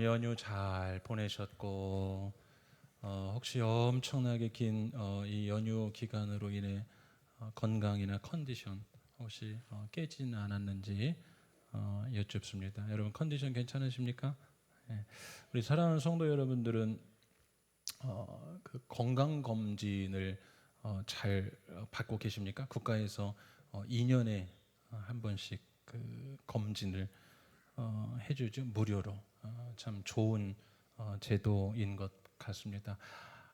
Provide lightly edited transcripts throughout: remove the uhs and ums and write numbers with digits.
연휴 잘 보내셨고 혹시 엄청나게 긴 이 연휴 기간으로 인해 건강이나 컨디션 혹시 깨지는 않았는지 여쭙습니다. 여러분 컨디션 괜찮으십니까? 예. 우리 사랑하는 성도 여러분들은 그 건강 검진을 잘 받고 계십니까? 국가에서 2년에 한 번씩 그 검진을 해주죠. 무료로. 참 좋은 제도인 것 같습니다.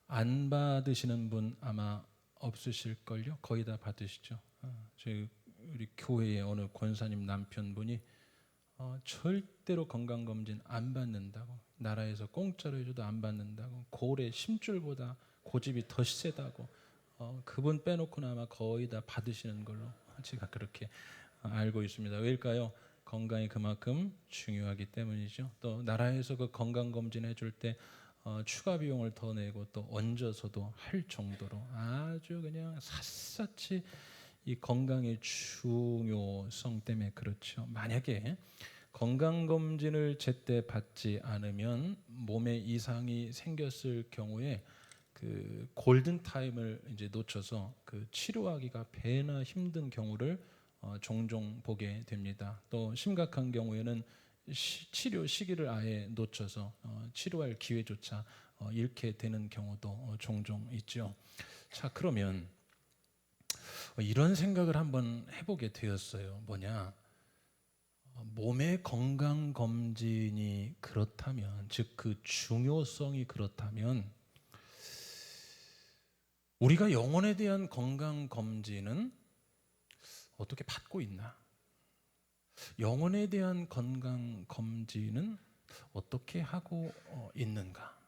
안 받으시는 분 아마 없으실걸요. 거의 다 받으시죠. 저희 우리 교회의 어느 권사님 남편분이 절대로 건강검진 안 받는다고, 나라에서 공짜로 해줘도 안 받는다고, 고래 심줄보다 고집이 더 세다고, 그분 빼놓고는 아마 거의 다 받으시는 걸로 제가 그렇게 알고 있습니다. 왜일까요? 건강이 그만큼 중요하기 때문이죠. 또 나라에서 그 건강검진 해줄 때 추가 비용을 더 내고 또 얹어서도 할 정도로 아주 그냥 샅샅이 이 건강의 중요성 때문에 그렇죠. 만약에 건강검진을 제때 받지 않으면 몸에 이상이 생겼을 경우에 그 골든 타임을 이제 놓쳐서 그 치료하기가 배나 힘든 경우를 종종 보게 됩니다. 또 심각한 경우에는 치료 시기를 아예 놓쳐서 치료할 기회조차 잃게 되는 경우도 종종 있죠. 자, 그러면 이런 생각을 한번 해보게 되었어요. 뭐냐? 몸의 건강 검진이 그렇다면, 즉 그 중요성이 그렇다면, 우리가 영혼에 대한 건강 검진은 어떻게 받고 있나? 영혼에 대한 건강 검진은 어떻게 하고 있는가?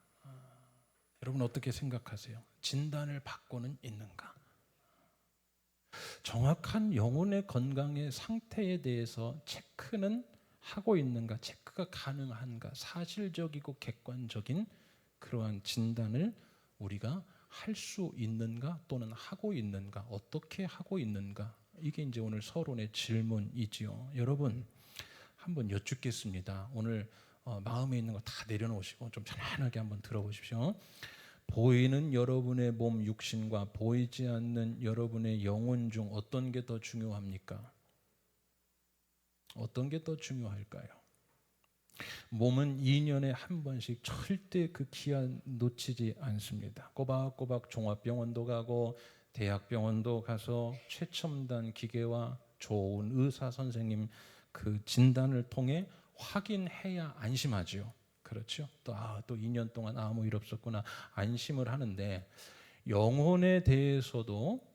여러분 어떻게 생각하세요? 진단을 받고는 있는가? 정확한 영혼의 건강의 상태에 대해서 체크는 하고 있는가? 체크가 가능한가? 사실적이고 객관적인 그러한 진단을 우리가 할 수 있는가? 또는 하고 있는가? 어떻게 하고 있는가? 이게 이제 오늘 서론의 질문이지요. 여러분 한번 여쭙겠습니다. 오늘 마음에 있는 거 다 내려놓으시고 좀 편안하게 한번 들어보십시오. 보이는 여러분의 몸 육신과 보이지 않는 여러분의 영혼 중 어떤 게 더 중요합니까? 어떤 게 더 중요할까요? 몸은 2년에 한 번씩 절대 그 기한 놓치지 않습니다. 꼬박꼬박 종합병원도 가고 대학병원도 가서 최첨단 기계와 좋은 의사 선생님 그 진단을 통해 확인해야 안심하죠. 그렇죠? 또 2년 동안 아무 일 없었구나 안심을 하는데, 영혼에 대해서도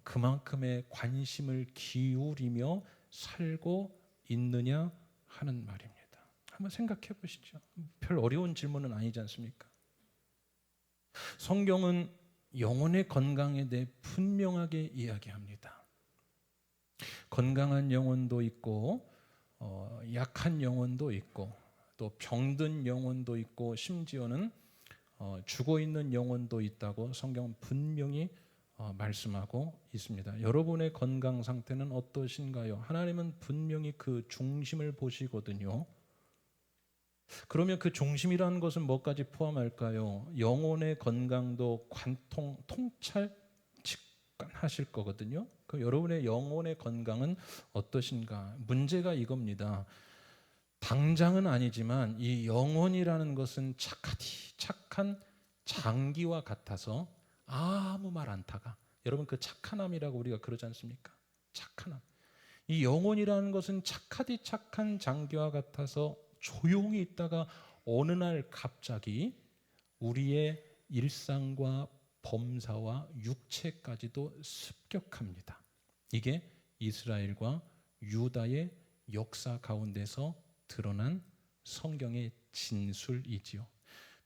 그만큼의 관심을 기울이며 살고 있느냐 하는 말입니다. 한번 생각해 보시죠. 별 어려운 질문은 아니지 않습니까? 성경은 영혼의 건강에 대해 분명하게 이야기합니다. 건강한 영혼도 있고 약한 영혼도 있고 또 병든 영혼도 있고 심지어는 죽어 있는 영혼도 있다고 성경은 분명히 말씀하고 있습니다. 여러분의 건강 상태는 어떠신가요? 하나님은 분명히 그 중심을 보시거든요. 그러면 그 중심이라는 것은 뭐까지 포함할까요? 영혼의 건강도 통찰 직관하실 거거든요. 그 여러분의 영혼의 건강은 어떠신가? 문제가 이겁니다. 당장은 아니지만 이 영혼이라는 것은 착한 장기와 같아서 아무 말 않다가, 여러분 그 착한함이라고 우리가 그러지 않습니까? 착한함. 이 영혼이라는 것은 착한 장기와 같아서 조용히 있다가 어느 날 갑자기 우리의 일상과 범사와 육체까지도 습격합니다. 이게 이스라엘과 유다의 역사 가운데서 드러난 성경의 진술이지요.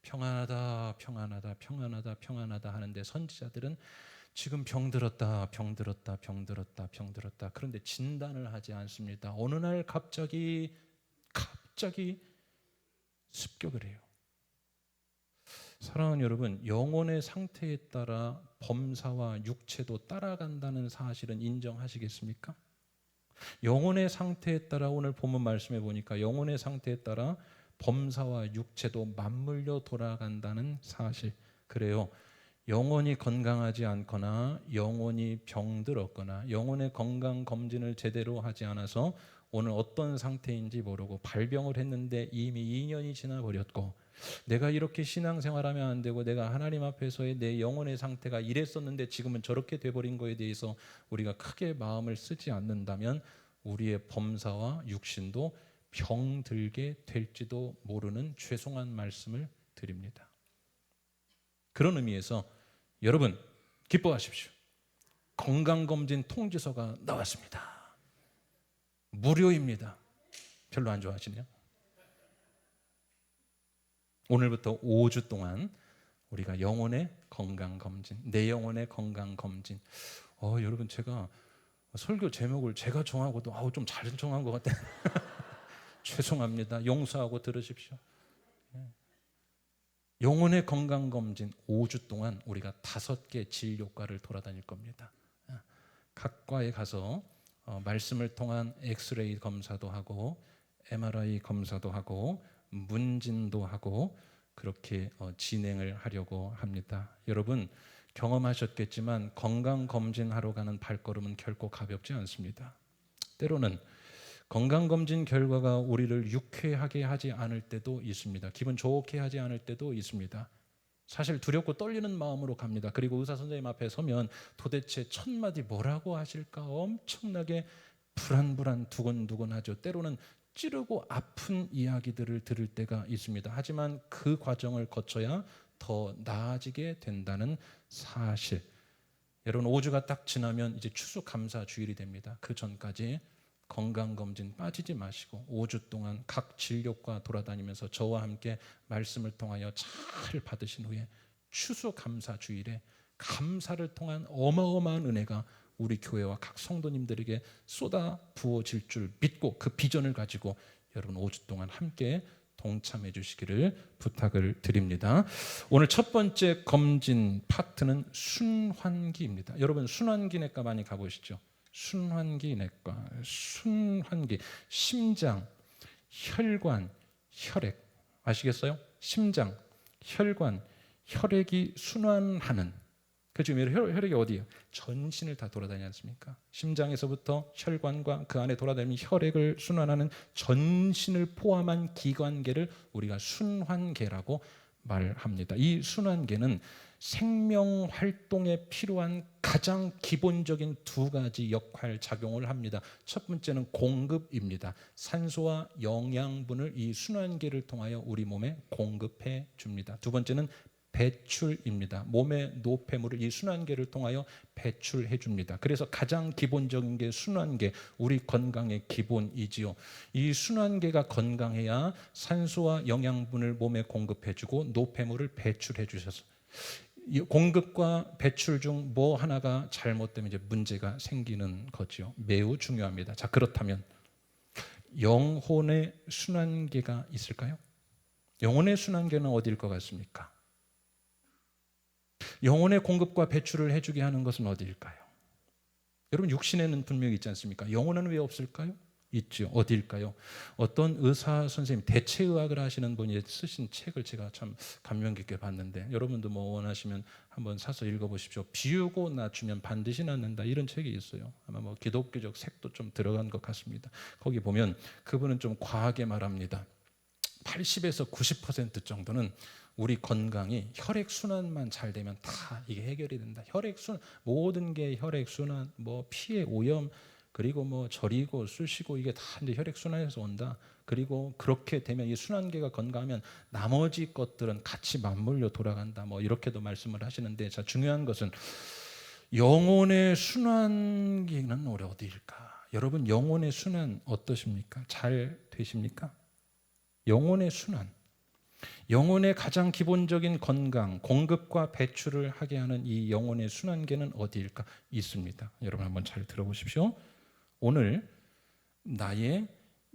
평안하다 평안하다 평안하다 평안하다 하는데 선지자들은 지금 병들었다 병들었다 병들었다 병들었다, 그런데 진단을 하지 않습니다. 어느 날 갑자기 습격을 해요. 사랑하는 여러분, 영혼의 상태에 따라 범사와 육체도 따라간다는 사실은 인정하시겠습니까? 영혼의 상태에 따라, 오늘 본문 말씀해 보니까 영혼의 상태에 따라 범사와 육체도 맞물려 돌아간다는 사실. 그래요. 영혼이 건강하지 않거나 영혼이 병들었거나 영혼의 건강 검진을 제대로 하지 않아서 오늘 어떤 상태인지 모르고 발병을 했는데 이미 2년이 지나버렸고, 내가 이렇게 신앙생활하면 안 되고 내가 하나님 앞에서의 내 영혼의 상태가 이랬었는데 지금은 저렇게 돼버린 거에 대해서 우리가 크게 마음을 쓰지 않는다면 우리의 범사와 육신도 병들게 될지도 모르는 죄송한 말씀을 드립니다. 그런 의미에서 여러분 기뻐하십시오. 건강검진 통지서가 나왔습니다. 무료입니다. 별로 안 좋아하시네요. 오늘부터 5주 동안 우리가 영혼의 건강검진, 내 영혼의 건강검진. 여러분 제가 설교 제목을 제가 정하고도 좀 잘 정한 것 같아요. 죄송합니다. 용서하고 들으십시오. 영혼의 건강검진 5주 동안 우리가 5개 진료과를 돌아다닐 겁니다. 각 과에 가서 말씀을 통한 엑스레이 검사도 하고 MRI 검사도 하고 문진도 하고 그렇게 진행을 하려고 합니다. 여러분 경험하셨겠지만 건강검진하러 가는 발걸음은 결코 가볍지 않습니다. 때로는 건강검진 결과가 우리를 유쾌하게 하지 않을 때도 있습니다. 기분 좋게 하지 않을 때도 있습니다. 사실 두렵고 떨리는 마음으로 갑니다. 그리고 의사 선생님 앞에 서면 도대체 첫 마디 뭐라고 하실까 엄청나게 불안불안 두근두근하죠. 때로는 찌르고 아픈 이야기들을 들을 때가 있습니다. 하지만 그 과정을 거쳐야 더 나아지게 된다는 사실. 여러분 5주가 딱 지나면 이제 추수감사주일이 됩니다. 그 전까지 건강검진 빠지지 마시고 5주 동안 각 진료과 돌아다니면서 저와 함께 말씀을 통하여 잘 받으신 후에 추수감사주일에 감사를 통한 어마어마한 은혜가 우리 교회와 각 성도님들에게 쏟아 부어질 줄 믿고 그 비전을 가지고 여러분 5주 동안 함께 동참해 주시기를 부탁을 드립니다. 오늘 첫 번째 검진 파트는 순환기입니다. 여러분 순환기내과 많이 가보시죠. 순환기내과, 순환기, 심장, 혈관, 혈액 아시겠어요? 심장, 혈관, 혈액이 순환하는 그 지금 혈액이 어디예요? 전신을 다 돌아다니지 않습니까? 심장에서부터 혈관과 그 안에 돌아다니는 혈액을 순환하는 전신을 포함한 기관계를 우리가 순환계라고 말합니다. 이 순환계는 생명 활동에 필요한 가장 기본적인 2가지 역할 작용을 합니다. 첫 번째는 공급입니다. 산소와 영양분을 이 순환계를 통하여 우리 몸에 공급해 줍니다. 두 번째는 배출입니다. 몸의 노폐물을 이 순환계를 통하여 배출해 줍니다. 그래서 가장 기본적인 게 순환계, 우리 건강의 기본이지요. 이 순환계가 건강해야 산소와 영양분을 몸에 공급해 주고 노폐물을 배출해 주셔서 공급과 배출 중 뭐 하나가 잘못되면 이제 문제가 생기는 거죠. 매우 중요합니다. 자, 그렇다면 영혼의 순환계가 있을까요? 영혼의 순환계는 어디일 것 같습니까? 영혼의 공급과 배출을 해주게 하는 것은 어디일까요? 여러분 육신에는 분명히 있지 않습니까? 영혼은 왜 없을까요? 있죠. 어디일까요? 어떤 의사 선생님, 대체의학을 하시는 분이 쓰신 책을 제가 참 감명 깊게 봤는데 여러분도 뭐 원하시면 한번 사서 읽어보십시오. 비우고 낮추면 반드시 낫는다, 이런 책이 있어요. 아마 뭐 기독교적 색도 좀 들어간 것 같습니다. 거기 보면 그분은 좀 과하게 말합니다. 80에서 90% 정도는 우리 건강이 혈액순환만 잘 되면 다 이게 해결이 된다. 혈액순환, 모든 게 혈액순환, 뭐 피의 오염, 그리고 뭐 저리고 쑤시고 이게 다 이제 혈액순환에서 온다. 그리고 그렇게 되면 이 순환계가 건강하면 나머지 것들은 같이 맞물려 돌아간다. 뭐 이렇게도 말씀을 하시는데, 자, 중요한 것은 영혼의 순환기는 우리 어디일까? 여러분 영혼의 순환 어떠십니까? 잘 되십니까? 영혼의 순환, 영혼의 가장 기본적인 건강, 공급과 배출을 하게 하는 이 영혼의 순환계는 어디일까? 있습니다. 여러분 한번 잘 들어보십시오. 오늘 나의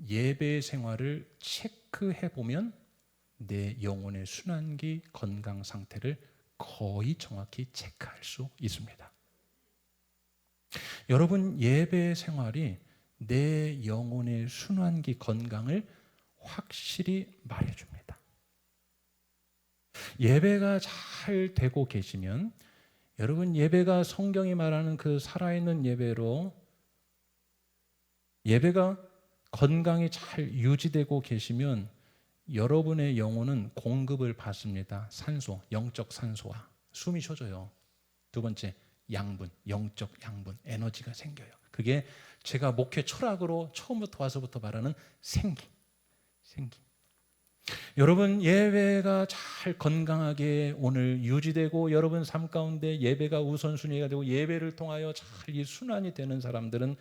예배 생활을 체크해 보면 내 영혼의 순환기 건강 상태를 거의 정확히 체크할 수 있습니다. 여러분 예배 생활이 내 영혼의 순환기 건강을 확실히 말해줍니다. 예배가 잘 되고 계시면, 여러분 예배가 성경이 말하는 그 살아있는 예배로, 예배가 건강히 잘 유지되고 계시면 여러분의 영혼은 공급을 받습니다. 산소, 영적 산소와 숨이 쉬어져요. 두 번째, 양분, 영적 양분, 에너지가 생겨요. 그게 제가 목회 철학으로 처음부터 와서부터 말하는 생기. 여러분 예배가 잘 건강하게 오늘 유지되고 여러분 삶 가운데 예배가 우선순위가 되고 예배를 통하여 잘 이 순환이 되는 사람들은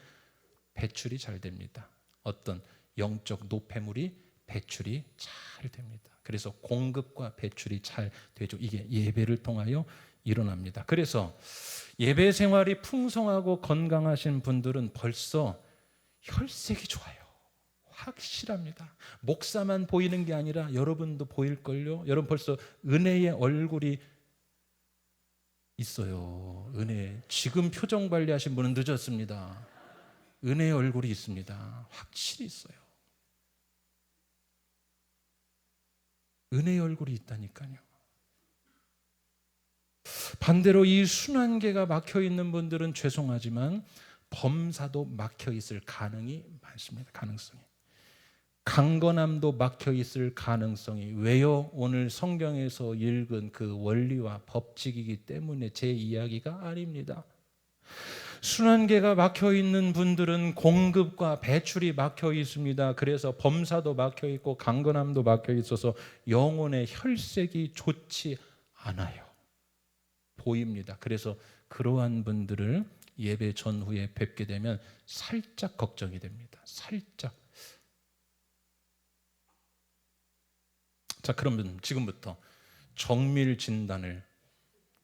배출이 잘 됩니다. 어떤 영적 노폐물이 배출이 잘 됩니다. 그래서 공급과 배출이 잘 되죠. 이게 예배를 통하여 일어납니다. 그래서 예배 생활이 풍성하고 건강하신 분들은 벌써 혈색이 좋아요. 확실합니다. 목사만 보이는 게 아니라 여러분도 보일걸요. 여러분 벌써 은혜의 얼굴이 있어요. 은혜. 지금 표정 관리하신 분은 늦었습니다. 은혜의 얼굴이 있습니다. 확실히 있어요. 은혜의 얼굴이 있다니까요. 반대로 이 순환계가 막혀 있는 분들은 죄송하지만 범사도 막혀 있을 가능이 많습니다. 가능성이. 강건함도 막혀 있을 가능성이. 왜요? 오늘 성경에서 읽은 그 원리와 법칙이기 때문에 제 이야기가 아닙니다. 순환계가 막혀 있는 분들은 공급과 배출이 막혀 있습니다. 그래서 범사도 막혀 있고 강건함도 막혀 있어서 영혼의 혈색이 좋지 않아요. 보입니다. 그래서 그러한 분들을 예배 전후에 뵙게 되면 살짝 걱정이 됩니다. 살짝. 자, 그러면 지금부터 정밀 진단을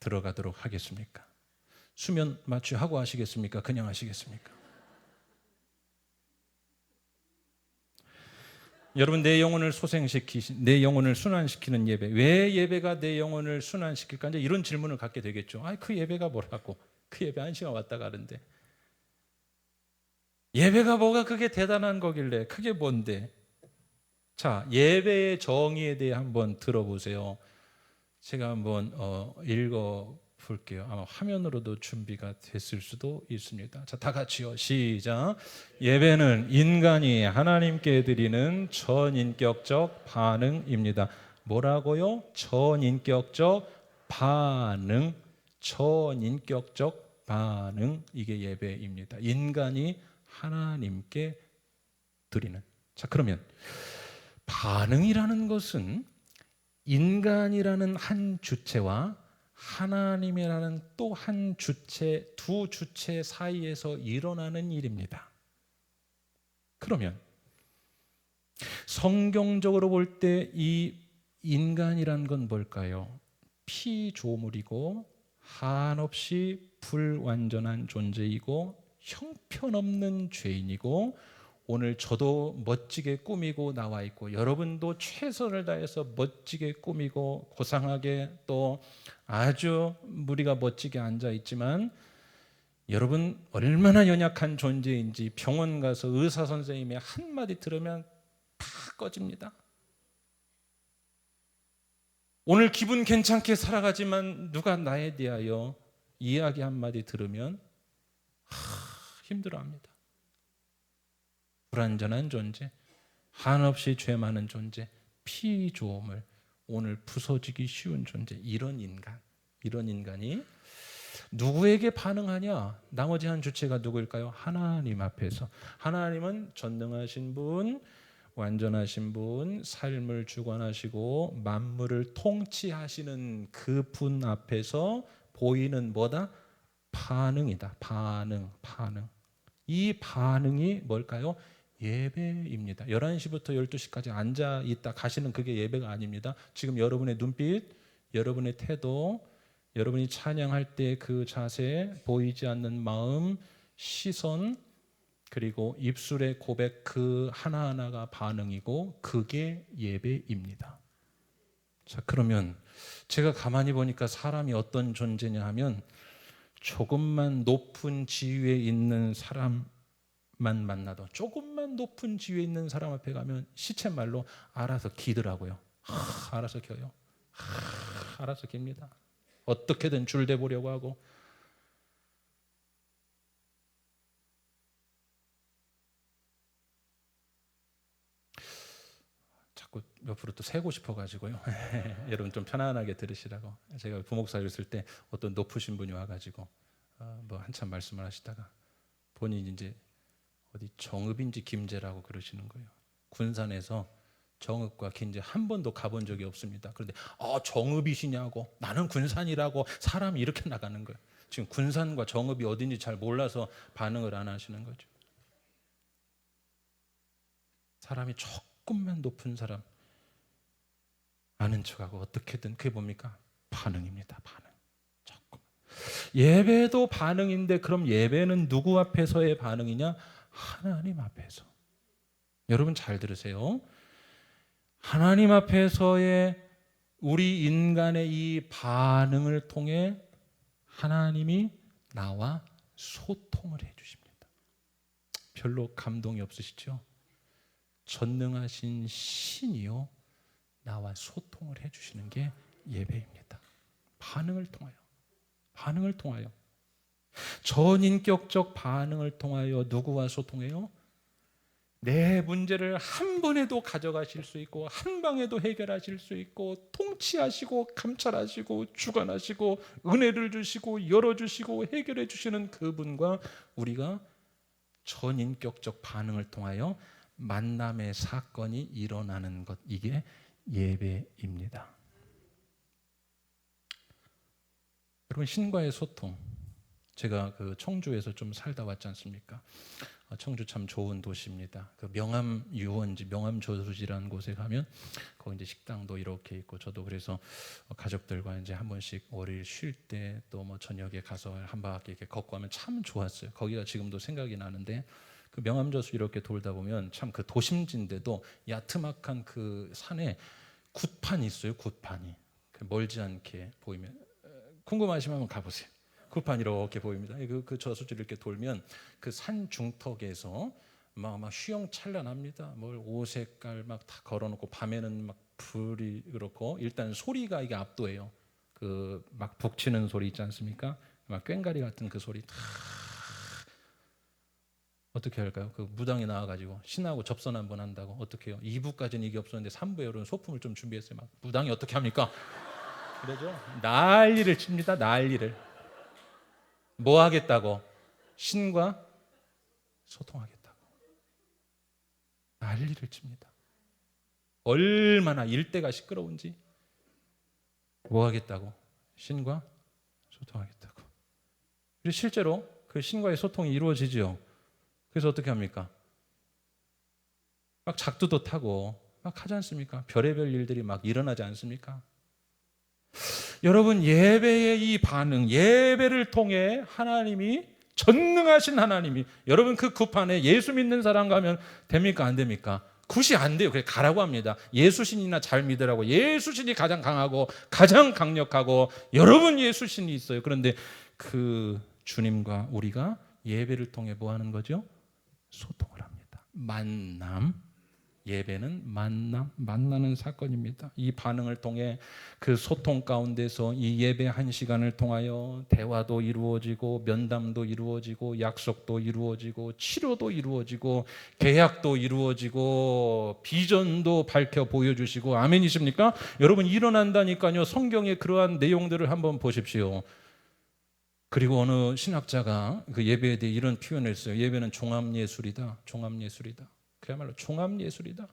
들어가도록 하겠습니까? 수면 마취하고 하시겠습니까? 그냥 하시겠습니까? 여러분 내 영혼을 내 영혼을 순환시키는 예배. 왜 예배가 내 영혼을 순환시킬까? 이제 이런 질문을 갖게 되겠죠. 그 예배가 뭐라고? 그 예배 1시간 왔다 가는데. 예배가 뭐가 그게 대단한 거길래? 그게 뭔데? 자, 예배의 정의에 대해 한번 들어보세요. 제가 한번 읽어 볼게요. 아마 화면으로도 준비가 됐을 수도 있습니다. 자, 다 같이요. 시작. 예배는 인간이 하나님께 드리는 전인격적 반응입니다. 뭐라고요? 전인격적 반응. 전인격적 반응. 이게 예배입니다. 인간이 하나님께 드리는. 자, 그러면 반응이라는 것은 인간이라는 한 주체와 하나님이라는 또 한 주체, 두 주체 사이에서 일어나는 일입니다. 그러면 성경적으로 볼 때 이 인간이란 건 뭘까요? 피조물이고 한없이 불완전한 존재이고 형편없는 죄인이고, 오늘 저도 멋지게 꾸미고 나와 있고 여러분도 최선을 다해서 멋지게 꾸미고 고상하게 또 아주 무리가 멋지게 앉아 있지만, 여러분 얼마나 연약한 존재인지 병원 가서 의사 선생님의 한마디 들으면 다 꺼집니다. 오늘 기분 괜찮게 살아가지만 누가 나에 대하여 이야기 한마디 들으면 힘들어합니다. 불완전한 존재, 한없이 죄 많은 존재, 피조물, 오늘 부서지기 쉬운 존재, 이런 인간이 누구에게 반응하냐? 나머지 한 주체가 누구일까요? 하나님 앞에서. 하나님은 전능하신 분, 완전하신 분, 삶을 주관하시고 만물을 통치하시는 그 분 앞에서 보이는 뭐다? 반응이다. 반응. 이 반응이 뭘까요? 예배입니다. 11시부터 12시까지 앉아 있다 가시는 그게 예배가 아닙니다. 지금 여러분의 눈빛, 여러분의 태도, 여러분이 찬양할 때 그 자세, 보이지 않는 마음, 시선, 그리고 입술의 고백, 그 하나하나가 반응이고 그게 예배입니다. 자, 그러면 제가 가만히 보니까 사람이 어떤 존재냐 하면 조금만 높은 지위에 있는 사람만 만나도, 조금만 조금만 높은 지위에 있는 사람 앞에 가면 시쳇말로 알아서 기더라고요. 알아서 겨요. 알아서 깁니다. 어떻게든 줄대 보려고 하고. 자꾸 옆으로 또 세고 싶어가지고요. 여러분 좀 편안하게 들으시라고. 제가 부목사를 쓸 때 어떤 높으신 분이 와가지고 뭐 한참 말씀을 하시다가 본인이 이제 어디 정읍인지 김제라고 그러시는 거예요. 군산에서 정읍과 김제 한 번도 가본 적이 없습니다. 그런데 정읍이시냐고, 나는 군산이라고, 사람이 이렇게 나가는 거예요. 지금 군산과 정읍이 어딘지 잘 몰라서 반응을 안 하시는 거죠. 사람이 조금만 높은 사람 아는 척하고 어떻게든 그게 뭡니까? 반응입니다. 반응. 조금. 예배도 반응인데 그럼 예배는 누구 앞에서의 반응이냐? 하나님 앞에서. 여러분 잘 들으세요. 하나님 앞에서의 우리 인간의 이 반응을 통해 하나님이 나와 소통을 해주십니다. 별로 감동이 없으시죠? 전능하신 신이요 나와 소통을 해주시는 게 예배입니다. 반응을 통하여 전인격적 반응을 통하여 누구와 소통해요? 내 문제를 한 번에도 가져가실 수 있고 한 방에도 해결하실 수 있고 통치하시고 감찰하시고 주관하시고 은혜를 주시고 열어주시고 해결해 주시는 그분과 우리가 전인격적 반응을 통하여 만남의 사건이 일어나는 것, 이게 예배입니다. 여러분, 신과의 소통, 제가 그 청주에서 좀 살다 왔지 않습니까? 청주 참 좋은 도시입니다. 그 명암 유원지, 명암 저수지라는 곳에 가면 거기 이제 식당도 이렇게 있고, 저도 그래서 가족들과 이제 한 번씩 월요일 쉴 때 또 뭐 저녁에 가서 한 바퀴 이렇게 걷고 하면 참 좋았어요. 거기가 지금도 생각이 나는데, 그 명암 저수 이렇게 돌다 보면 참 그 도심지인데도 야트막한 그 산에 굿판이 있어요. 굿판이 멀지 않게 보이면, 궁금하시면 한번 가보세요. 굿판 이렇게 보입니다. 그 저수지를 이렇게 돌면 그 산 중턱에서 막 휘영찬란합니다. 뭘 오색깔 막 다 걸어놓고, 밤에는 막 불이 그렇고, 일단 소리가 이게 압도해요. 그 막 북치는 소리 있지 않습니까? 막 꽹가리 같은 그 소리 다 어떻게 할까요? 그 무당이 나와가지고 신하고 접선 한번 한다고 어떻게 해요? 2부까지는 이게 없었는데 3부에 여러분 소품을 좀 준비했어요. 막 무당이 어떻게 합니까? 그러죠? 난리를 칩니다. 난리를. 뭐 하겠다고? 신과 소통하겠다고 난리를 칩니다. 얼마나 일대가 시끄러운지. 뭐 하겠다고? 신과 소통하겠다고. 그리고 실제로 그 신과의 소통이 이루어지죠. 그래서 어떻게 합니까? 막 작두도 타고 막 하지 않습니까? 별의별 일들이 막 일어나지 않습니까? 여러분, 예배의 이 반응, 예배를 통해 하나님이, 전능하신 하나님이, 여러분 그 굿판에 예수 믿는 사람 가면 됩니까? 안 됩니까? 굿이 안 돼요. 그래서 가라고 합니다. 예수신이나 잘 믿으라고. 예수신이 가장 강하고 가장 강력하고 여러분 예수신이 있어요. 그런데 그 주님과 우리가 예배를 통해 뭐 하는 거죠? 소통을 합니다. 만남. 예배는 만나는 사건입니다. 이 반응을 통해 그 소통 가운데서 이 예배 한 시간을 통하여 대화도 이루어지고 면담도 이루어지고 약속도 이루어지고 치료도 이루어지고 계약도 이루어지고 비전도 밝혀 보여주시고, 아멘이십니까? 여러분, 일어난다니까요. 성경의 그러한 내용들을 한번 보십시오. 그리고 어느 신학자가 그 예배에 대해 이런 표현을 했어요. 예배는 종합예술이다. 종합예술이다. 그야말로 종합예술이다.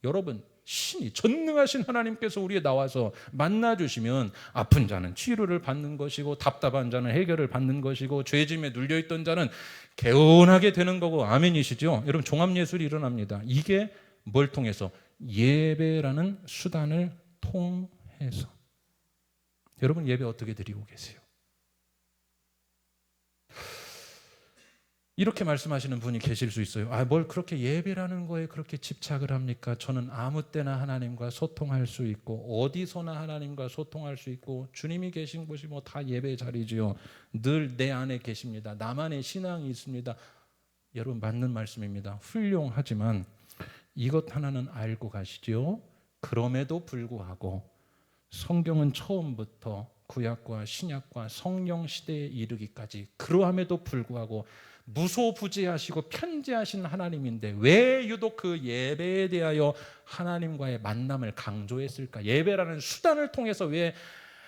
여러분, 신이, 전능하신 하나님께서 우리에 나와서 만나주시면 아픈 자는 치료를 받는 것이고, 답답한 자는 해결을 받는 것이고, 죄짐에 눌려있던 자는 개운하게 되는 거고, 아멘이시죠? 여러분, 종합예술이 일어납니다. 이게 뭘 통해서? 예배라는 수단을 통해서. 여러분, 예배 어떻게 드리고 계세요? 이렇게 말씀하시는 분이 계실 수 있어요. 뭘 그렇게 예배라는 거에 그렇게 집착을 합니까? 저는 아무 때나 하나님과 소통할 수 있고, 어디서나 하나님과 소통할 수 있고, 주님이 계신 곳이 뭐 다 예배 자리지요. 늘 내 안에 계십니다. 나만의 신앙이 있습니다. 여러분 맞는 말씀입니다. 훌륭하지만 이것 하나는 알고 가시죠. 그럼에도 불구하고 성경은 처음부터 구약과 신약과 성령 시대에 이르기까지 그러함에도 불구하고 무소부재하시고 편재하신 하나님인데 왜 유독 그 예배에 대하여 하나님과의 만남을 강조했을까? 예배라는 수단을 통해서 왜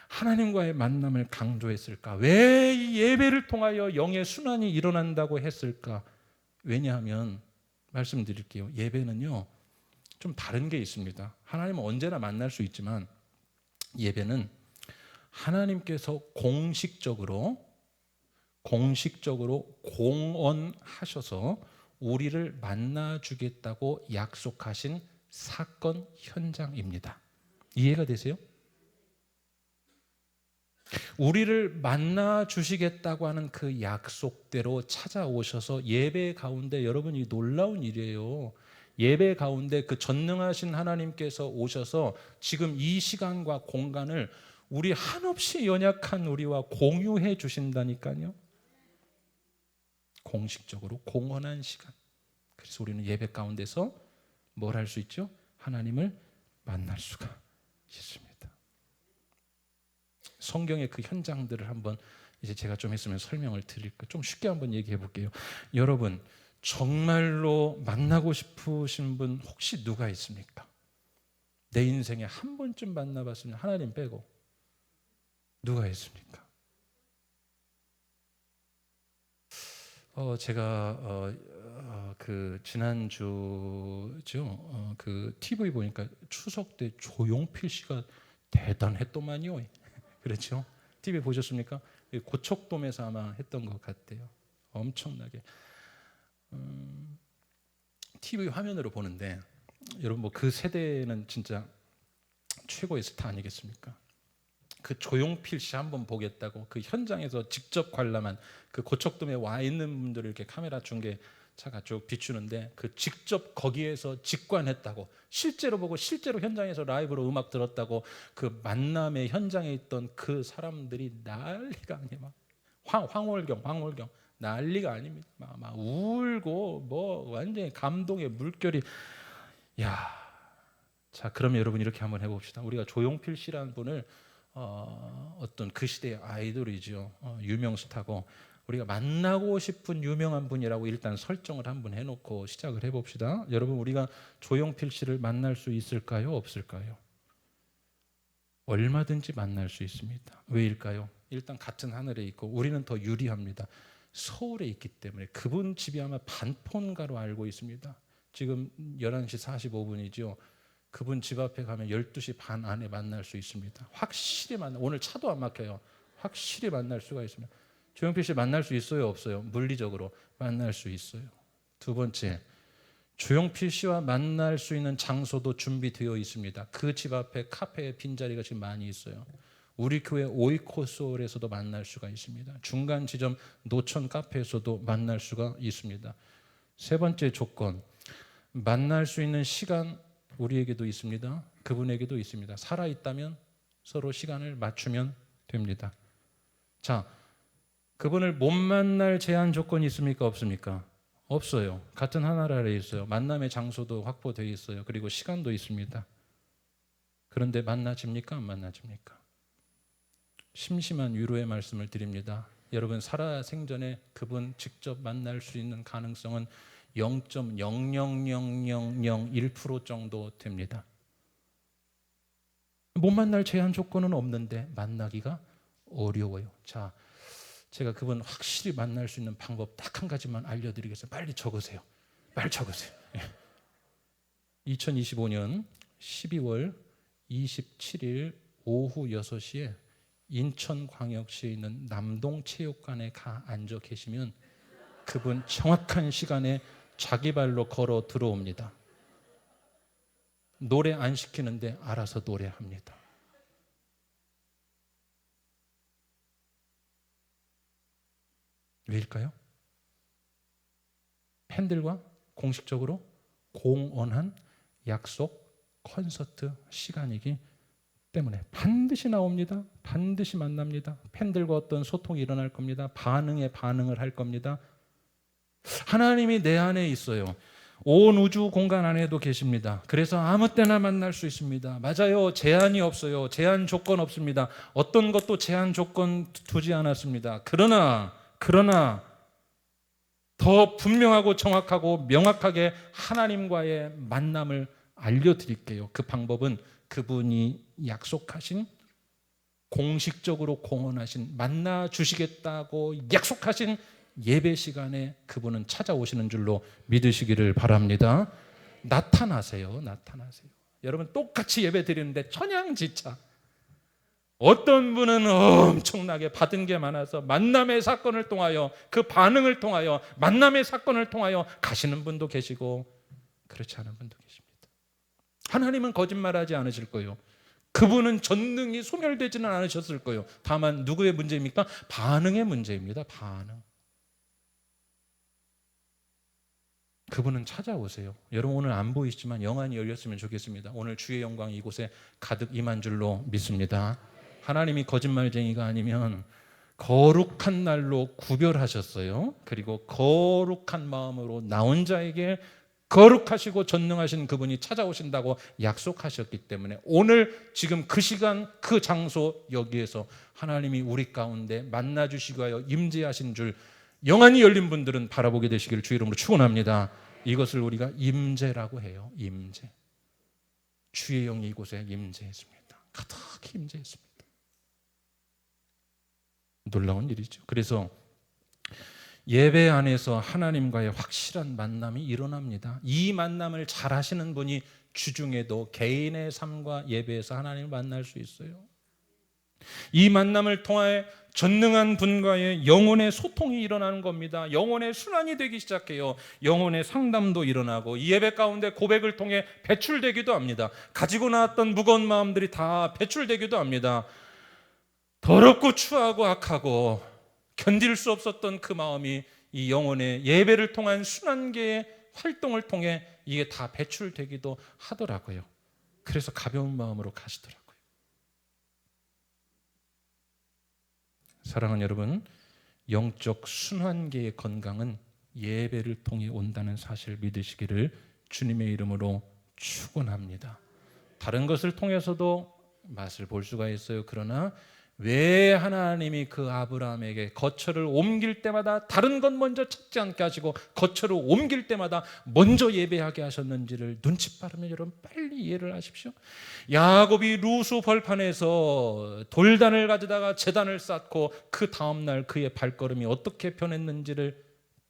하나님과의 만남을 강조했을까? 왜 이 예배를 통하여 영의 순환이 일어난다고 했을까? 왜냐하면 말씀드릴게요. 예배는요 좀 다른 게 있습니다. 하나님은 언제나 만날 수 있지만 예배는 하나님께서 공식적으로 공언하셔서 우리를 만나 주겠다고 약속하신 사건 현장입니다. 이해가 되세요? 우리를 만나 주시겠다고 하는 그 약속대로 찾아오셔서 예배 가운데 여러분이 놀라운 일이에요. 예배 가운데 그 전능하신 하나님께서 오셔서 지금 이 시간과 공간을 우리 한없이 연약한 우리와 공유해 주신다니까요. 공식적으로 공헌한 시간. 그래서 우리는 예배 가운데서 뭘 할 수 있죠? 하나님을 만날 수가 있습니다. 성경의 그 현장들을 한번 이제 제가 좀 있으면 설명을 드릴까 좀 쉽게 한번 얘기해 볼게요. 여러분 정말로 만나고 싶으신 분 혹시 누가 있습니까? 내 인생에 한 번쯤 만나봤으면 하나님 빼고 누가 있습니까? 제가 그 지난주죠. 그 TV 보니까 추석 때 조용필 씨가 대단했더만요. 그렇죠? TV 보셨습니까? 고척돔에서 아마 했던 것 같아요. 엄청나게. TV 화면으로 보는데 여러분 뭐 그 세대는 진짜 최고의 스타 아니겠습니까? 그 조용필 씨 한번 보겠다고 그 현장에서 직접 관람한 그 고척돔에 와 있는 분들을 이렇게 카메라 중계차가 쭉 비추는데 그 직접 거기에서 직관했다고 실제로 보고 실제로 현장에서 라이브로 음악 들었다고 그 만남의 현장에 있던 그 사람들이 난리가 아니에요. 막 황홀경 난리가 아닙니다. 막 울고 뭐 완전히 감동의 물결이 야. 자, 그러면 여러분 이렇게 한번 해봅시다. 우리가 조용필 씨라는 분을 어떤 그 시대의 아이돌이죠. 유명 스타고 우리가 만나고 싶은 유명한 분이라고 일단 설정을 한번 해놓고 시작을 해봅시다. 여러분 우리가 조용필 씨를 만날 수 있을까요? 없을까요? 얼마든지 만날 수 있습니다. 왜일까요? 일단 같은 하늘에 있고 우리는 더 유리합니다. 서울에 있기 때문에 그분 집이 아마 반폰가로 알고 있습니다. 지금 11시 45분이죠. 그분 집 앞에 가면 12시 반 안에 만날 수 있습니다. 확실히 오늘 차도 안 막혀요. 확실히 만날 수가 있습니다. 조용필 씨 만날 수 있어요? 없어요? 물리적으로 만날 수 있어요. 두 번째, 조용필 씨와 만날 수 있는 장소도 준비되어 있습니다. 그 집 앞에 카페에 빈자리가 지금 많이 있어요. 우리 교회 오이코스홀에서도 만날 수가 있습니다. 중간 지점 노천 카페에서도 만날 수가 있습니다. 세 번째 조건, 만날 수 있는 시간 우리에게도 있습니다. 그분에게도 있습니다. 살아있다면 서로 시간을 맞추면 됩니다. 자, 그분을 못 만날 제한 조건이 있습니까? 없습니까? 없어요. 같은 하늘 아래에 있어요. 만남의 장소도 확보되어 있어요. 그리고 시간도 있습니다. 그런데 만나집니까? 안 만나집니까? 심심한 위로의 말씀을 드립니다. 여러분 살아생전에 그분 직접 만날 수 있는 가능성은 0.00001% 정도 됩니다. 못 만날 제한 조건은 없는데 만나기가 어려워요. 자, 제가 그분 확실히 만날 수 있는 방법 딱 한 가지만 알려드리겠습니다. 빨리 적으세요. 빨리 적으세요. 2025년 12월 27일 오후 6시에 인천광역시에 있는 남동체육관에 가 앉아 계시면 그분 정확한 시간에 자기 발로 걸어 들어옵니다. 노래 안 시키는데 알아서 노래합니다. 왜일까요? 팬들과 공식적으로 공언한 약속 콘서트 시간이기 때문에 반드시 나옵니다. 반드시 만납니다. 팬들과 어떤 소통이 일어날 겁니다. 반응에 반응을 할 겁니다. 하나님이 내 안에 있어요. 온 우주 공간 안에도 계십니다. 그래서 아무 때나 만날 수 있습니다. 맞아요. 제한이 없어요. 제한 조건 없습니다. 어떤 것도 제한 조건 두지 않았습니다. 그러나 더 분명하고 정확하고 명확하게 하나님과의 만남을 알려드릴게요. 그 방법은 그분이 약속하신, 공식적으로 공언하신, 만나 주시겠다고 약속하신 예배 시간에 그분은 찾아오시는 줄로 믿으시기를 바랍니다. 나타나세요. 여러분 똑같이 예배 드리는데 천양지차. 어떤 분은 엄청나게 받은 게 많아서 만남의 사건을 통하여, 그 반응을 통하여, 만남의 사건을 통하여 가시는 분도 계시고 그렇지 않은 분도 계십니다. 하나님은 거짓말하지 않으실 거예요. 그분은 전능이 소멸되지는 않으셨을 거예요. 다만 누구의 문제입니까? 반응의 문제입니다. 반응. 그분은 찾아오세요. 여러분 오늘 안 보이시지만 영안이 열렸으면 좋겠습니다. 오늘 주의 영광이 이곳에 가득 임한 줄로 믿습니다. 하나님이 거짓말쟁이가 아니면 거룩한 날로 구별하셨어요. 그리고 거룩한 마음으로 나온 자에게 거룩하시고 전능하신 그분이 찾아오신다고 약속하셨기 때문에 오늘 지금 그 시간 그 장소 여기에서 하나님이 우리 가운데 만나주시고 하여 임재하신 줄 영안이 열린 분들은 바라보게 되시기를 주 이름으로 축원합니다. 이것을 우리가 임재라고 해요. 임재. 주의 영이 이곳에 임재했습니다. 가득히 임재했습니다. 놀라운 일이죠. 그래서 예배 안에서 하나님과의 확실한 만남이 일어납니다. 이 만남을 잘 하시는 분이 주중에도 개인의 삶과 예배에서 하나님을 만날 수 있어요. 이 만남을 통해 전능한 분과의 영혼의 소통이 일어나는 겁니다. 영혼의 순환이 되기 시작해요. 영혼의 상담도 일어나고 이 예배 가운데 고백을 통해 배출되기도 합니다. 가지고 나왔던 무거운 마음들이 다 배출되기도 합니다. 더럽고 추하고 악하고 견딜 수 없었던 그 마음이 이 영혼의 예배를 통한 순환계의 활동을 통해 이게 다 배출되기도 하더라고요. 그래서 가벼운 마음으로 가시더라고요. 사랑하는 여러분, 영적 순환계의 건강은 예배를 통해 온다는 사실을 믿으시기를 주님의 이름으로 축원합니다. 다른 것을 통해서도 맛을 볼 수가 있어요. 그러나 왜 하나님이 그 아브라함에게 거처를 옮길 때마다 다른 것 먼저 찾지 않게 하시고 거처를 옮길 때마다 먼저 예배하게 하셨는지를 눈치 빠르면 여러분 빨리 이해를 하십시오. 야곱이 루수 벌판에서 돌단을 가져다가 제단을 쌓고 그 다음날 그의 발걸음이 어떻게 변했는지를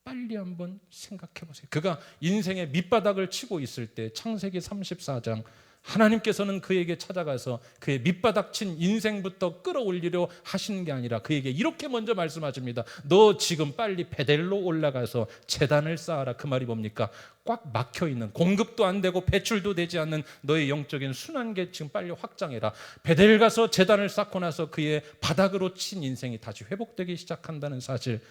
빨리 한번 생각해 보세요. 그가 인생의 밑바닥을 치고 있을 때 창세기 34장 하나님께서는 그에게 찾아가서 그의 밑바닥 친 인생부터 끌어올리려 하신 게 아니라 그에게 이렇게 먼저 말씀하십니다. 너 지금 빨리 베델로 올라가서 제단을 쌓아라. 그 말이 뭡니까? 꽉 막혀있는, 공급도 안 되고 배출도 되지 않는 너의 영적인 순환계 지금 빨리 확장해라. 베델 가서 제단을 쌓고 나서 그의 바닥으로 친 인생이 다시 회복되기 시작한다는 사실,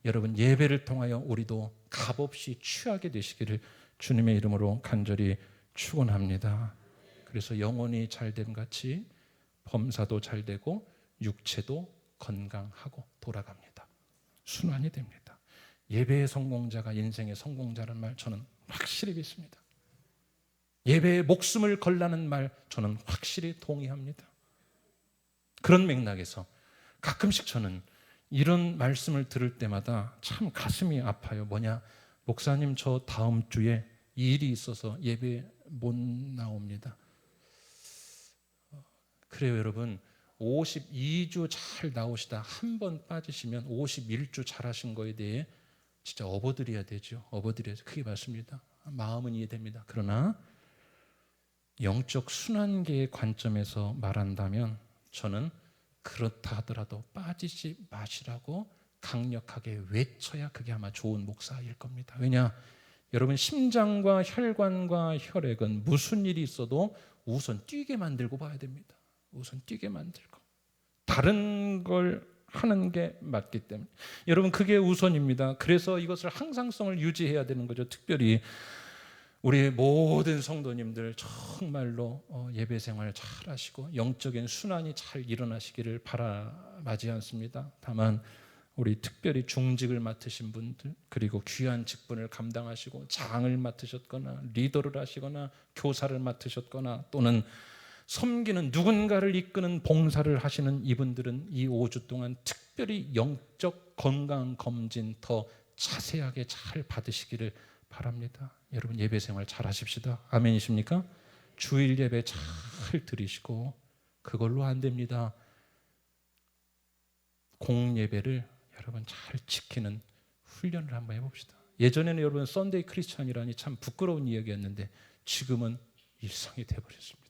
여러분 예배를 통하여 우리도 값없이 취하게 되시기를 주님의 이름으로 간절히 축원합니다. 그래서 영혼이 잘됨 같이 범사도 잘 되고 육체도 건강하고 돌아갑니다. 순환이 됩니다. 예배의 성공자가 인생의 성공자라는 말 저는 확실히 믿습니다. 예배에 목숨을 걸라는 말 저는 확실히 동의합니다. 그런 맥락에서 가끔씩 저는 이런 말씀을 들을 때마다 참 가슴이 아파요. 뭐냐? 목사님 저 다음 주에 일이 있어서 예배 못 나옵니다. 그래요 여러분, 52주 잘 나오시다 한 번 빠지시면 51주 잘하신 거에 대해 진짜 업어드려야 되죠. 업어드려야죠. 그게 맞습니다. 마음은 이해됩니다. 그러나 영적 순환계의 관점에서 말한다면 저는 그렇다 하더라도 빠지지 마시라고 강력하게 외쳐야 그게 아마 좋은 목사일 겁니다. 왜냐? 여러분 심장과 혈관과 혈액은 무슨 일이 있어도 우선 뛰게 만들고 봐야 됩니다. 우선 뛰게 만들고 다른 걸 하는 게 맞기 때문에 여러분 그게 우선입니다. 그래서 이것을 항상성을 유지해야 되는 거죠. 특별히 우리 모든 성도님들 정말로 예배 생활 잘 하시고 영적인 순환이 잘 일어나시기를 바라지 않습니다. 다만 우리 특별히 중직을 맡으신 분들, 그리고 귀한 직분을 감당하시고 장을 맡으셨거나 리더를 하시거나 교사를 맡으셨거나 또는 섬기는 누군가를 이끄는 봉사를 하시는 이분들은 이 5주 동안 특별히 영적 건강 검진 더 자세하게 잘 받으시기를 바랍니다. 여러분 예배 생활 잘 하십시다. 아멘이십니까? 주일 예배 잘 드리시고, 그걸로 안 됩니다. 공예배를 여러분 잘 지키는 훈련을 한번 해봅시다. 예전에는 여러분 썬데이 크리스찬이라니 참 부끄러운 이야기였는데 지금은 일상이 되어버렸습니다.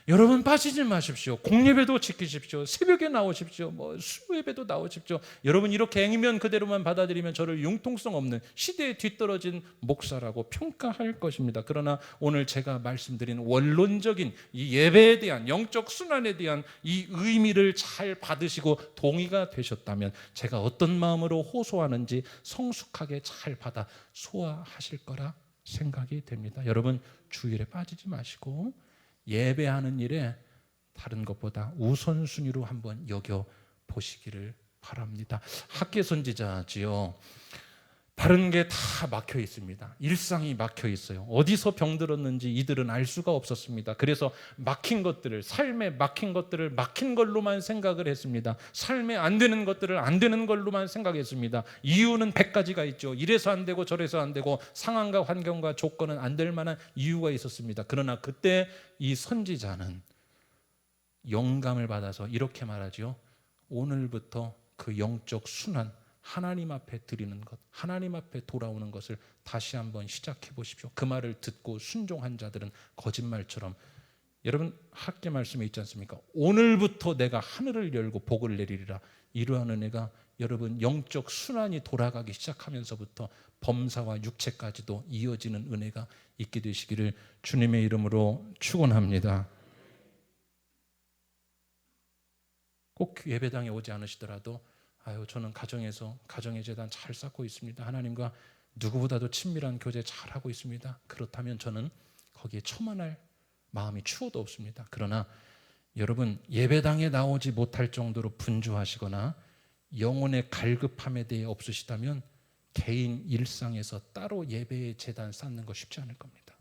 여러분 빠지지 마십시오. 공예배도 지키십시오. 새벽에 나오십시오. 수요예배도 나오십시오. 여러분 이렇게 행면 그대로만 받아들이면 저를 융통성 없는 시대에 뒤떨어진 목사라고 평가할 것입니다. 그러나 오늘 제가 말씀드린 원론적인 이 예배에 대한 영적 순환에 대한 이 의미를 잘 받으시고 동의가 되셨다면 제가 어떤 마음으로 호소하는지 성숙하게 잘 받아 소화하실 거라 생각이 됩니다. 여러분 주일에 빠지지 마시고 예배하는 일에 다른 것보다 우선순위로 한번 여겨보시기를 바랍니다. 학계 선지자지요. 다른 게 다 막혀 있습니다. 일상이 막혀 있어요. 어디서 병들었는지 이들은 알 수가 없었습니다. 그래서 막힌 것들을, 삶에 막힌 것들을 막힌 걸로만 생각을 했습니다. 삶에 안 되는 것들을 안 되는 걸로만 생각했습니다. 이유는 100가지가 있죠. 이래서 안 되고 저래서 안 되고 상황과 환경과 조건은 안 될 만한 이유가 있었습니다. 그러나 그때 이 선지자는 영감을 받아서 이렇게 말하죠. 오늘부터 그 영적 순환, 하나님 앞에 드리는 것, 하나님 앞에 돌아오는 것을 다시 한번 시작해 보십시오. 그 말을 듣고 순종한 자들은 거짓말처럼, 여러분 학계 말씀에 있지 않습니까? 오늘부터 내가 하늘을 열고 복을 내리리라. 이러한 은혜가 여러분 영적 순환이 돌아가기 시작하면서부터 범사와 육체까지도 이어지는 은혜가 있게 되시기를 주님의 이름으로 축원합니다. 꼭 예배당에 오지 않으시더라도 저는 가정에서 가정의 재단 잘 쌓고 있습니다. 하나님과 누구보다도 친밀한 교제 잘하고 있습니다. 그렇다면 저는 거기에 처만할 마음이 추워도 없습니다. 그러나 여러분 예배당에 나오지 못할 정도로 분주하시거나 영혼의 갈급함에 대해 없으시다면 개인 일상에서 따로 예배의 재단 쌓는 거 쉽지 않을 겁니다.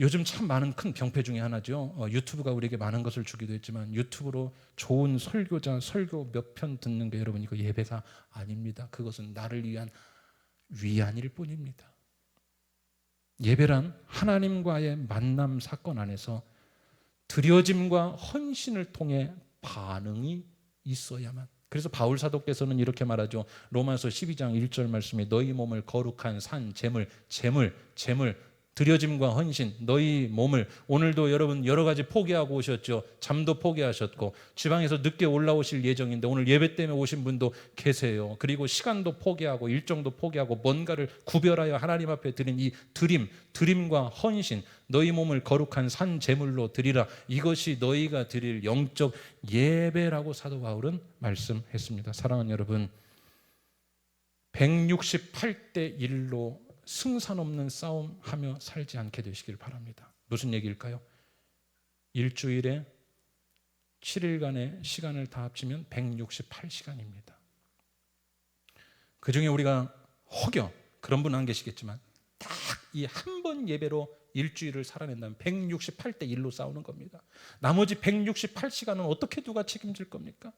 요즘 참 많은 큰 병폐 중에 하나죠. 유튜브가 우리에게 많은 것을 주기도 했지만 유튜브로 좋은 설교자 설교 몇 편 듣는 게 여러분 이거 예배가 아닙니다. 그것은 나를 위한 위안일 뿐입니다. 예배란 하나님과의 만남 사건 안에서 드려짐과 헌신을 통해 반응이 있어야만. 그래서 바울 사도께서는 이렇게 말하죠. 로마서 12장 1절 말씀에 너희 몸을 거룩한 산 제물 드려짐과 헌신, 너희 몸을, 오늘도 여러분 여러 가지 포기하고 오셨죠. 잠도 포기하셨고 지방에서 늦게 올라오실 예정인데 오늘 예배 때문에 오신 분도 계세요. 그리고 시간도 포기하고 일정도 포기하고 뭔가를 구별하여 하나님 앞에 드린 이 드림과 헌신, 너희 몸을 거룩한 산 제물로 드리라. 이것이 너희가 드릴 영적 예배라고 사도 바울은 말씀했습니다. 사랑하는 여러분, 168대 1로 승산 없는 싸움하며 살지 않게 되시길 바랍니다. 무슨 얘기일까요? 일주일에 7일간의 시간을 다 합치면 168시간입니다. 그 중에 우리가 혹여 그런 분 안 계시겠지만 딱 이 한 번 예배로 일주일을 살아낸다면 168대 1로 싸우는 겁니다. 나머지 168시간은 어떻게 누가 책임질 겁니까?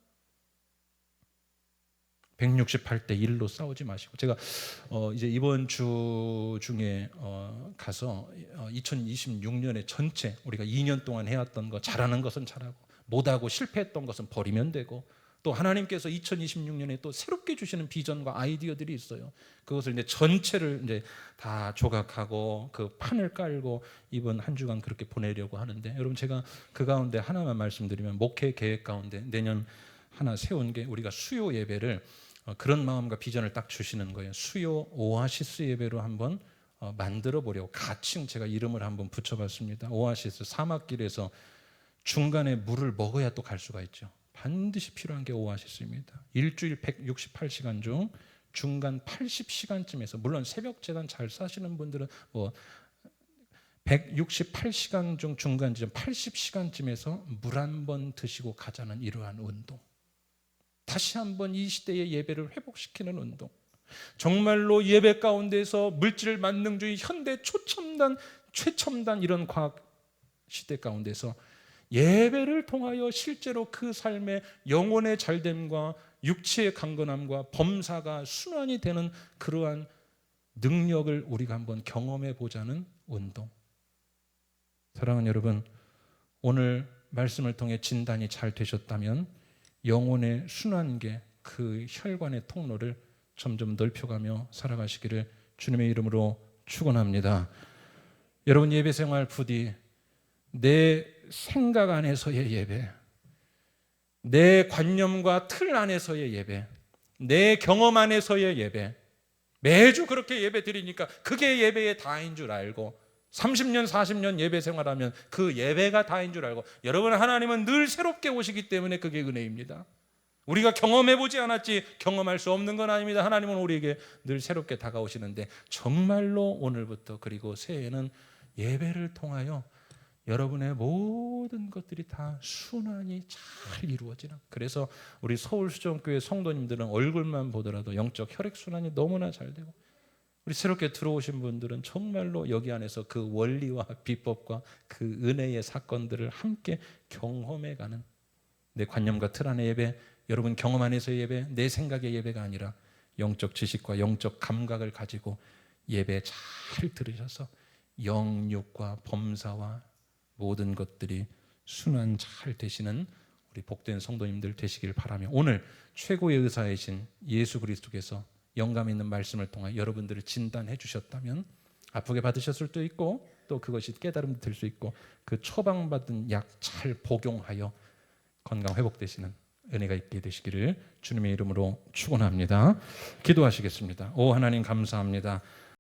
168대 1로 싸우지 마시고, 제가 이제 이번 주 중에 가서 2026년에 전체 우리가 2년 동안 해왔던 거, 잘하는 것은 잘하고 못하고 실패했던 것은 버리면 되고, 또 하나님께서 2026년에 또 새롭게 주시는 비전과 아이디어들이 있어요. 그것을 이제 전체를 이제 다 조각하고 그 판을 깔고 이번 한 주간 그렇게 보내려고 하는데, 여러분 제가 그 가운데 하나만 말씀드리면, 목회 계획 가운데 내년 하나 세운 게 우리가 수요 예배를 그런 마음과 비전을 딱 주시는 거예요. 수요 오아시스 예배로 한번 만들어 보려고 가칭 제가 이름을 한번 붙여봤습니다. 오아시스, 사막길에서 중간에 물을 먹어야 또 갈 수가 있죠. 반드시 필요한 게 오아시스입니다. 일주일 168시간 중 중간 80시간쯤에서, 물론 새벽 재단 잘 사시는 분들은 168시간 중 중간 지점 80시간쯤에서 물 한 번 드시고 가자는 이러한 운동, 다시 한번 이 시대의 예배를 회복시키는 운동, 정말로 예배 가운데서 물질 만능주의 현대 초첨단 최첨단 이런 과학 시대 가운데서 예배를 통하여 실제로 그 삶의 영혼의 잘됨과 육체의 강건함과 범사가 순환이 되는 그러한 능력을 우리가 한번 경험해 보자는 운동. 사랑하는 여러분, 오늘 말씀을 통해 진단이 잘 되셨다면 영혼의 순환계, 그 혈관의 통로를 점점 넓혀가며 살아가시기를 주님의 이름으로 축원합니다. 여러분, 예배 생활 부디 내 생각 안에서의 예배, 내 관념과 틀 안에서의 예배, 내 경험 안에서의 예배, 매주 그렇게 예배 드리니까 그게 예배의 다인 줄 알고 30년 40년 예배 생활하면 그 예배가 다인 줄 알고, 여러분, 하나님은 늘 새롭게 오시기 때문에 그게 은혜입니다. 우리가 경험해보지 않았지 경험할 수 없는 건 아닙니다. 하나님은 우리에게 늘 새롭게 다가오시는데, 정말로 오늘부터 그리고 새해에는 예배를 통하여 여러분의 모든 것들이 다 순환이 잘 이루어지는, 그래서 우리 서울수정교회 성도님들은 얼굴만 보더라도 영적 혈액순환이 너무나 잘 되고, 우리 새롭게 들어오신 분들은 정말로 여기 안에서 그 원리와 비법과 그 은혜의 사건들을 함께 경험해가는, 내 관념과 틀 안의 예배, 여러분 경험 안에서의 예배, 내 생각의 예배가 아니라 영적 지식과 영적 감각을 가지고 예배 잘 들으셔서 영육과 범사와 모든 것들이 순환 잘 되시는 우리 복된 성도님들 되시길 바라며, 오늘 최고의 의사이신 예수 그리스도께서 영감 있는 말씀을 통해 여러분들을 진단해 주셨다면 아프게 받으셨을 수도 있고, 또 그것이 깨달음 될 수 있고, 그 처방받은 약 잘 복용하여 건강 회복되시는 은혜가 있게 되시기를 주님의 이름으로 축원합니다. 기도하시겠습니다. 오 하나님, 감사합니다.